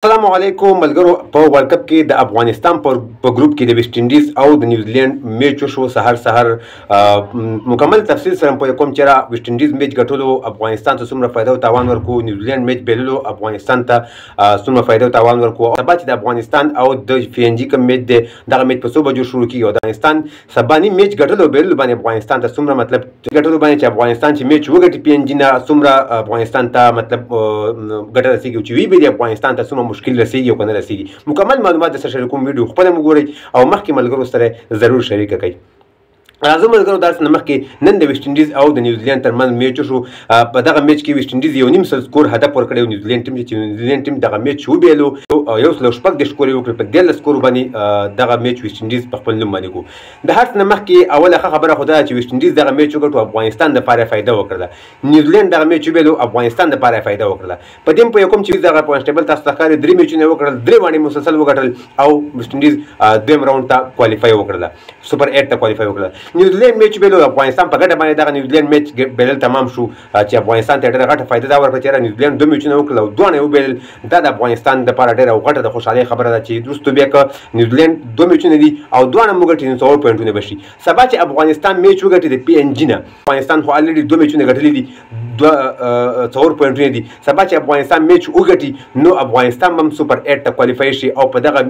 السلام علیکم ملګرو. په ورلد کپ کې د افغانستان په ګروپ کې د ویسټ انډیز او د نیوزیلند میچ وشو. سحر مکمل تفصیل سره په کوم چیرې ویسټ انډیز میچ ګټلو افغانستان ته څومره فائده او تاوان ورکو، نیوزیلند میچ بیللو افغانستان ته څومره فائده او تاوان ورکو. سبا چې د افغانستان او د پی ان جی کوم میچ دی دغه میچ په څو بجو شروع کیږي او د افغانستان سباني میچ ګټلو بیللو باندې افغانستان ته څومره مطلب ګټلو باندې چې افغانستان چې میچ وګټي پی ان جی نه څومره افغانستان ته مطلب ګټه رسیږي چې وی به افغانستان ته څومره مشکل رسیږي او کنه رسیږي. مکمل معلومات د سره کوم ویډیو خپل وګورئ او مخکې ملګرو سره ضرور شریک کړئ. راځو ملګرو داسې نه مخکې نن د ویسټ انډیز او د نیوزیلند ترمنځ میچ وشو. په دغه میچ کې ویسټ انډیز یو نیم سل سکور هدف ورکړی او نیوزیلند ټیم چې نیوزیلند ټیم دغه میچ وبیلو یو سل شپږ د سکور وکړ په 13 سکور باندې دغه میچ ویسټ انډیز په خپل نوم باندې کو. د هر څه نه مخکې اوله خبره خو دا چې ویسټ انډیز دغه میچ وکړ افغانستان لپاره فائده وکړه، نیوزیلند دغه میچ وبیلو افغانستان لپاره فائده وکړه. په دې په کوم چې دغه پوینټ تاسو ښکاري 3 میچونه وکړل، 3 باندې مسلسل وګټل او ویسټ انډیز دویم راوند ته کوالیفای وکړه، سوپر 8 ته کوالیفای وکړه. نیوزیلند میچ افغانستان په ګټه باندې دغه نیوزیلند میچ بیلل تمام شو چې افغانستان ته ډېره غټه فائده دا ورکړه چې نیوزیلند 2 میچونه وکړل او 2 وبیلل. دا د افغانستان لپاره ډېره غټه د خوشحالۍ خبره ده چې وروسته بیا که نیوزیلند 2 میچونه دي او 2 وګټي نو 4 پوینټونه بشي. سبا چې افغانستان میچ وګټي د پی ان جی نه، افغانستان خو الریډي 2 میچونه ګټلي دي، 4 پوینټونه دي. سبا چې افغانستان میچ وګټي نو افغانستان هم سوپر 8 ته کوالیفای شي او په دغه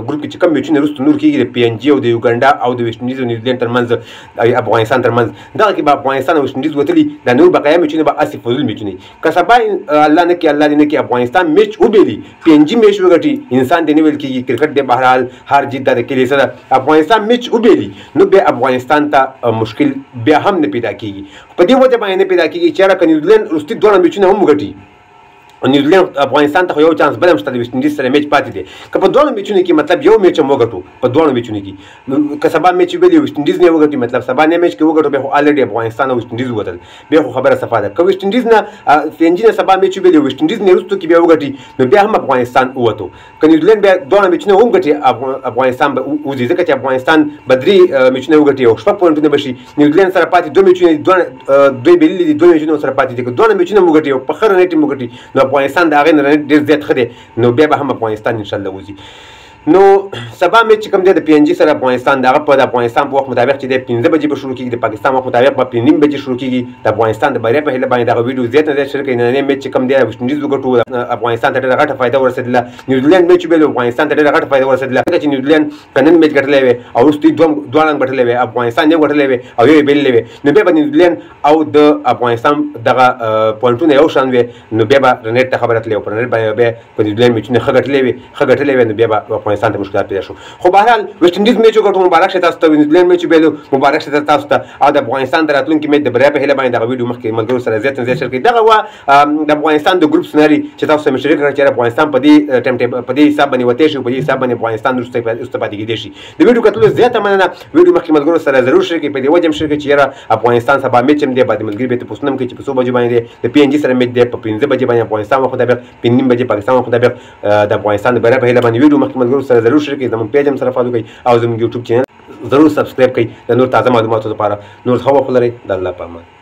ګروپ کې چې کوم میچونه وروسته نور کیږي د پی ان جی او د یوګانډا او د ویسټ انډیز او نیوزیلند ترمنځ افغانستان ترمنځ دغه کې به افغانستان او ویسټ انډیز وتلي د نور بقایا میچونه به اسی فضول میچونه. که سبا الله نه کې الله دې نه کې افغانستان میچ وبیلي پی ان جی میچ وګټي انسان دې نه ویل کېږي کرکټ دې بهرحال هر جیت د کلی سره افغانستان میچ وبیلي نو بیا افغانستان ته مشکل بیا هم نه پیدا کېږي. په دې وجه باندې نه پیدا کېږي چې که نیوزیلند وروستي 2 میچونه هم وګټي، نیوزیلند افغانستان ته یو چانس بل هم شته د ویسټ انډیز سره میچ پاتې دی. که په 2 میچونو کې مطلب یو میچ هم وګټو په 2 میچونو کې نو که سبا میچ وبیلي ویسټ انډیز نه وګټي مطلب سبا نه میچ کې وګټو بیا خو الریډي افغانستان او ویسټ انډیز ووتل، بیا خو خبره صفا ده. که ویسټ انډیز نه پی ان جی نه سبا میچ وبیلي ویسټ انډیز نه وروسته کې بیا وګټي نو بیا هم افغانستان ووتو. که نیوزیلند بیا 2 میچونه هم وګټي افغانستان به وځي ځکه چې افغانستان به 3 میچونه وګټي او 6 پوینټونه بشي. نیوزیلند سره پاتې 2 میچونه دوی بیللي دي، 2 میچونه سره پاتې دي. که 2 میچونه وګټي او په خره نیټ وګټي نو افغانستان د هغې ډېر زیات ښه دی نو بیا به هم افغانستان انشاءالله وځي. نو سبا میچ چې کوم دی د پی ان جی سره افغانستان دغه په د افغانستان په وخت مطابق چې دی 15 بجې به شروع کېږي، د پاکستان وخت مطابق به 5:30 بجې شروع کېږي. د افغانستان د بریا په هیله باندې دغه ویډیو زیات نه زیات شریک کړئ. نننی میچ چې کوم دی ویسټ انډیز وګټو افغانستان ته ډېره غټه فایده ورسېدله، نیوزیلند میچ وبیلو افغانستان ته ډېره غټه فایده ورسېدله ځکه چې نیوزیلند که نن میچ ګټلی وی او وروستي 2 رن ګټلی وی، افغانستان یو ګټلی وی او یو یې بیللی وی نو بیا به نیوزیلند او د افغانستان دغه پوینټونه یو شان وی نو بیا به رنیټ ته خبره تللی او په رنیټ باندې بیا په نیوزیلند میچونه ښه ګټلی وی نو بیا به افغانستان ته مشکلات پیدا شو. خو بهرحال ویسټ انډیز میچ وګټو مبارک شه تاسو ته، نیوزیلند میچ وبیلو مبارک شه تاسو ته او د افغانستان د راتلونکي میچ د بریا په هیله باندې دغه ویډیو مخکې ملګرو سره زیات نه زیات شریک کړئ. دغه وه د افغانستان د ګروپ سناري چې تاسو سره شریک کړل چې افغانستان په دې ټایم ټیبل په دې حساب باندې وتی شي، په دې حساب باندې افغانستان وروسته پاتې کېدی شي. د ویډیو کتلو زیاته مننه. ویډیو مخکې ملګرو سره ضرور شریک کړئ، په دې وجه هم شریک کړئ چې یاره افغانستان سبا میچ هم دی، بعد ملګري بیا پوښتنه هم کوي چې په څو بجې باندې دی. د پی ان جي سره میچ دی په 15 بجې باندې افغانستان وخت مطابق، 5:30 بجې پاکستان وخت مطابق. د افغانستان د بریا په هیله باندې ویډیو مخکې ملګرو سره ضرور شریک کړئ، زموږ پیج هم سره فالو کړئ او زموږ یوټیوب چینل ضرور سبسکرایب کړئ د نور تازه معلوماتو لپاره. نور ښه وخت ولرئ. د الله په امان.